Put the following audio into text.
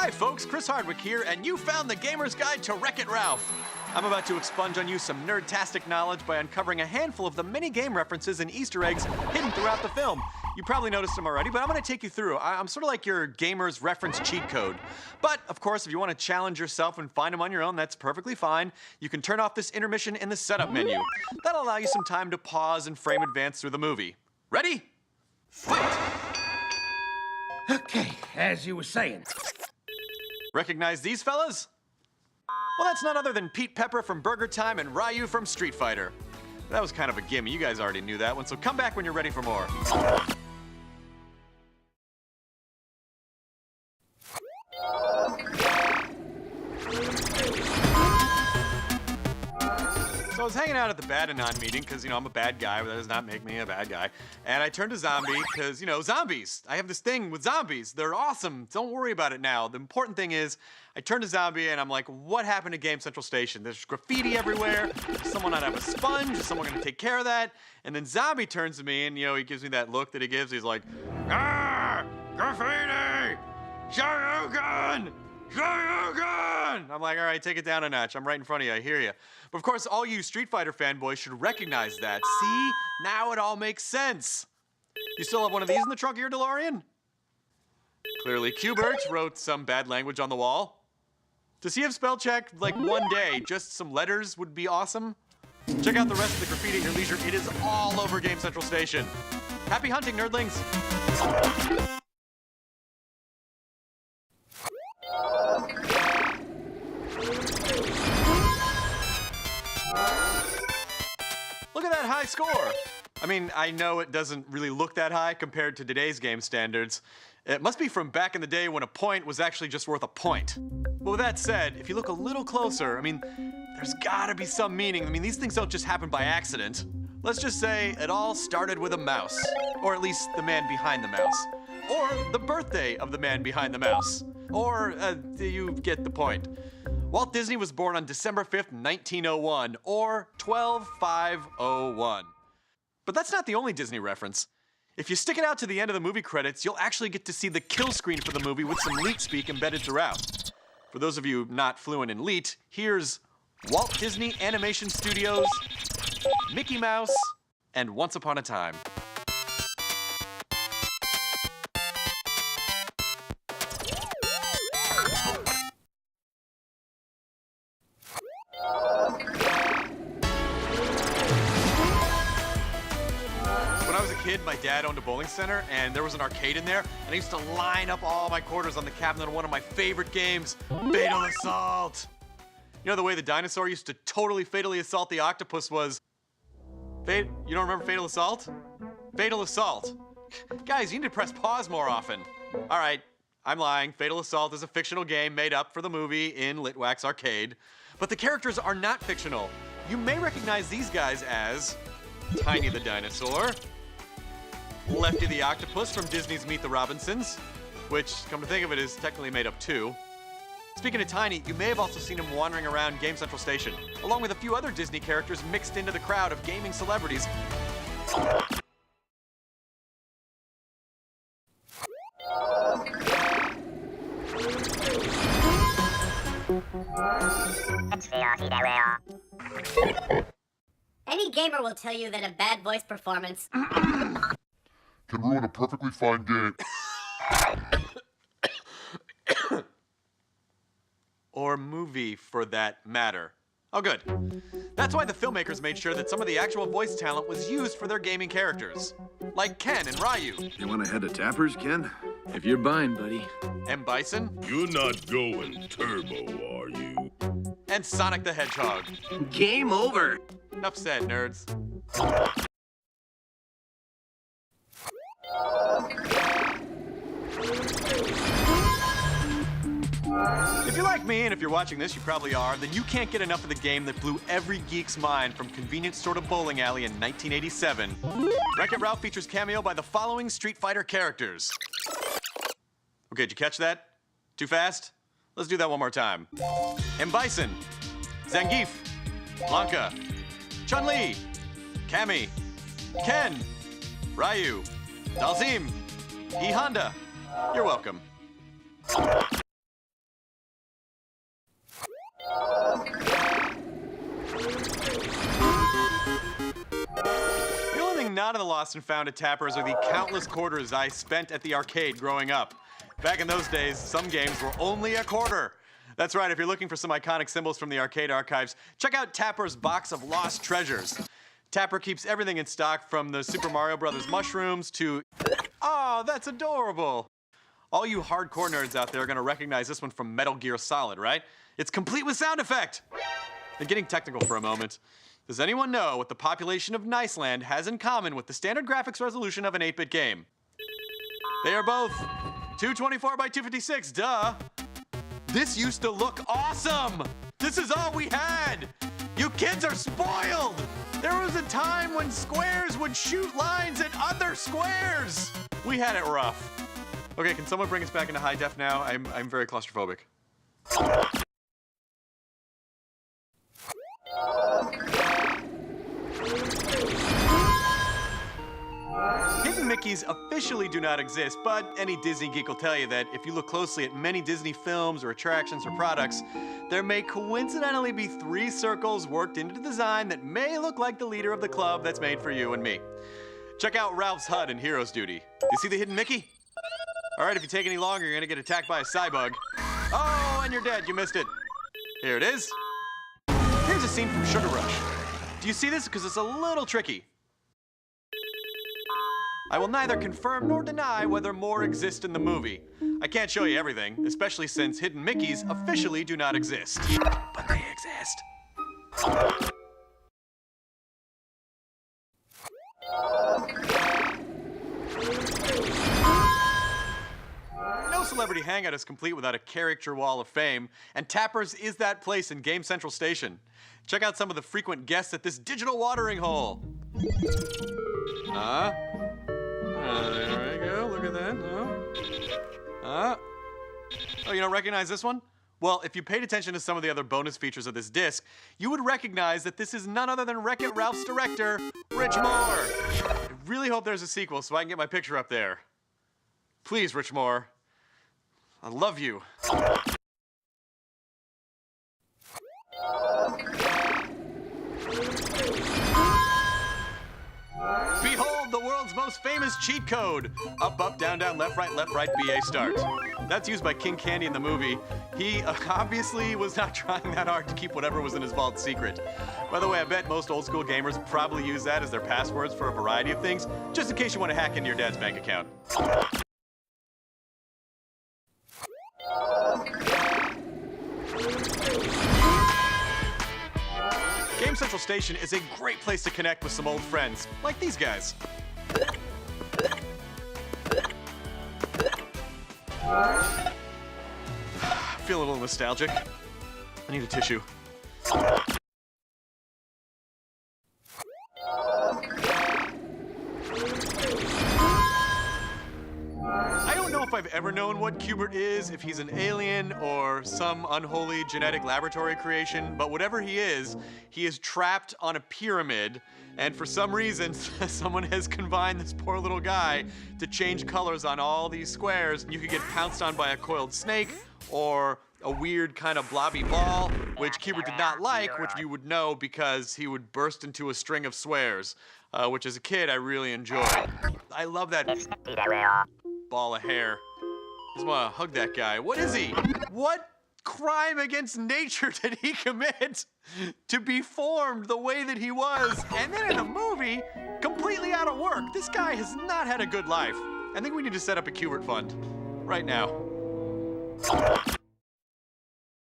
Hi folks, Chris Hardwick here, and you found the Gamer's Guide to Wreck-It Ralph. I'm about to expunge on you some nerd-tastic knowledge by uncovering a handful of the many game references and Easter eggs hidden throughout the film. You probably noticed them already, but I'm gonna take you through. I'm sort of like your gamer's reference cheat code. But, of course, if you want to challenge yourself and find them on your own, that's perfectly fine. You can turn off this intermission in the setup menu. That'll allow you some time to pause and frame advance through the movie. Ready? Fight! Okay, as you were saying. Recognize these fellas? Well, that's none other than Pete Pepper from Burger Time and Ryu from Street Fighter. That was kind of a gimme. You guys already knew that one, so come back when you're ready for more. So I was hanging out at the Badanon meeting, because, I'm a bad guy, but that does not make me a bad guy. And I turned to zombie, because, zombies. I have this thing with zombies. They're awesome. Don't worry about it now. The important thing is, I turned to zombie, and I'm like, what happened to Game Central Station? There's graffiti everywhere. Does someone not have a sponge? Is someone going to take care of that? And then zombie turns to me, and, he gives me that look that he gives. He's like, ah, graffiti! Shoryuken! Shoryuken! I'm like, all right, take it down a notch. I'm right in front of you. I hear you. But of course, all you Street Fighter fanboys should recognize that. See? Now it all makes sense. You still have one of these in the trunk of your DeLorean? Clearly, Qbert wrote some bad language on the wall. Does he have spell check like one day? Just some letters would be awesome. Check out the rest of the graffiti at your leisure. It is all over Game Central Station. Happy hunting, nerdlings. Look at that high score. I mean, I know it doesn't really look that high compared to today's game standards. It must be from back in the day when a point was actually just worth a point. But with that said, if you look a little closer, there's gotta be some meaning. These things don't just happen by accident. Let's just say it all started with a mouse. Or at least the man behind the mouse. Or the birthday of the man behind the mouse. Or, you get the point. Walt Disney was born on December 5th, 1901, or 12/5/01. But that's not the only Disney reference. If you stick it out to the end of the movie credits, you'll actually get to see the kill screen for the movie with some Leet speak embedded throughout. For those of you not fluent in Leet, here's Walt Disney Animation Studios, Mickey Mouse, and Once Upon a Time. Kid, my dad owned a bowling center, and there was an arcade in there, and I used to line up all my quarters on the cabinet of one of my favorite games, Fatal Assault. You know the way the dinosaur used to totally fatally assault the octopus was... You don't remember Fatal Assault? Fatal Assault. Guys, you need to press pause more often. All right, I'm lying. Fatal Assault is a fictional game made up for the movie in Litwack's arcade. But the characters are not fictional. You may recognize these guys as Tiny the Dinosaur, Lefty the Octopus from Disney's Meet the Robinsons, which, come to think of it, is technically made up too. Speaking of Tiny, you may have also seen him wandering around Game Central Station, along with a few other Disney characters mixed into the crowd of gaming celebrities. Any gamer will tell you that a bad voice performance can ruin a perfectly fine game. Or movie, for that matter. Oh, good. That's why the filmmakers made sure that some of the actual voice talent was used for their gaming characters. Like Ken and Ryu. You want to head to Tappers, Ken? If you're buying, buddy. M. Bison. You're not going turbo, are you? And Sonic the Hedgehog. Game over. Enough said, nerds. If you're like me, and if you're watching this, you probably are, then you can't get enough of the game that blew every geek's mind from convenience store to bowling alley in 1987. Wreck-It Ralph features cameo by the following Street Fighter characters. Okay, did you catch that? Too fast? Let's do that one more time. M. Bison, Zangief, Blanca, Chun-Li, Cammy, Ken, Ryu, Dalsim, E. Honda. You're welcome. not in the Lost and Found at Tappers are the countless quarters I spent at the arcade growing up. Back in those days, some games were only a quarter. That's right, if you're looking for some iconic symbols from the arcade archives, check out Tapper's Box of Lost Treasures. Tapper keeps everything in stock from the Super Mario Brothers mushrooms to... Oh, that's adorable! All you hardcore nerds out there are gonna recognize this one from Metal Gear Solid, right? It's complete with sound effect! And getting technical for a moment, does anyone know what the population of Niceland has in common with the standard graphics resolution of an 8-bit game? They are both 224 by 256, duh! This used to look awesome! This is all we had! You kids are spoiled! There was a time when squares would shoot lines at other squares! We had it rough. Okay, can someone bring us back into high def now? I'm very claustrophobic. Hidden Mickeys officially do not exist, but any Disney geek will tell you that if you look closely at many Disney films or attractions or products, there may coincidentally be 3 circles worked into the design that may look like the leader of the club that's made for you and me. Check out Ralph's HUD in Heroes Duty. You see the hidden Mickey? All right, if you take any longer, you're gonna get attacked by a cybug. Oh, and you're dead, you missed it. Here it is. Here's a scene from Sugar Rush. Do you see this? Because it's a little tricky. I will neither confirm nor deny whether more exist in the movie. I can't show you everything, especially since Hidden Mickeys officially do not exist. But they exist. No celebrity hangout is complete without a character wall of fame, and Tappers is that place in Game Central Station. Check out some of the frequent guests at this digital watering hole. There we go, look at that. Oh, you don't recognize this one? Well, if you paid attention to some of the other bonus features of this disc, you would recognize that this is none other than Wreck-It Ralph's director, Rich Moore. I really hope there's a sequel so I can get my picture up there. Please, Rich Moore. I love you. Behold the world's most famous cheat code. Up, up, down, down, left, right, BA start. That's used by King Candy in the movie. He obviously was not trying that hard to keep whatever was in his vault secret. By the way, I bet most old school gamers probably use that as their passwords for a variety of things, just in case you want to hack into your dad's bank account. Game Central Station is a great place to connect with some old friends, like these guys. Feel a little nostalgic. I need a tissue. I don't know if I've ever known what Q*bert is, if he's an alien or some unholy genetic laboratory creation, but whatever he is trapped on a pyramid, and for some reason, someone has combined this poor little guy to change colors on all these squares. You could get pounced on by a coiled snake, or a weird kind of blobby ball, which Q*bert did not like, which you would know because he would burst into a string of swears, which as a kid I really enjoyed. I love that ball of hair. Just want to hug that guy. What is he? What crime against nature did he commit to be formed the way that he was? And then in a movie, completely out of work. This guy has not had a good life. I think we need to set up a Q*bert fund right now.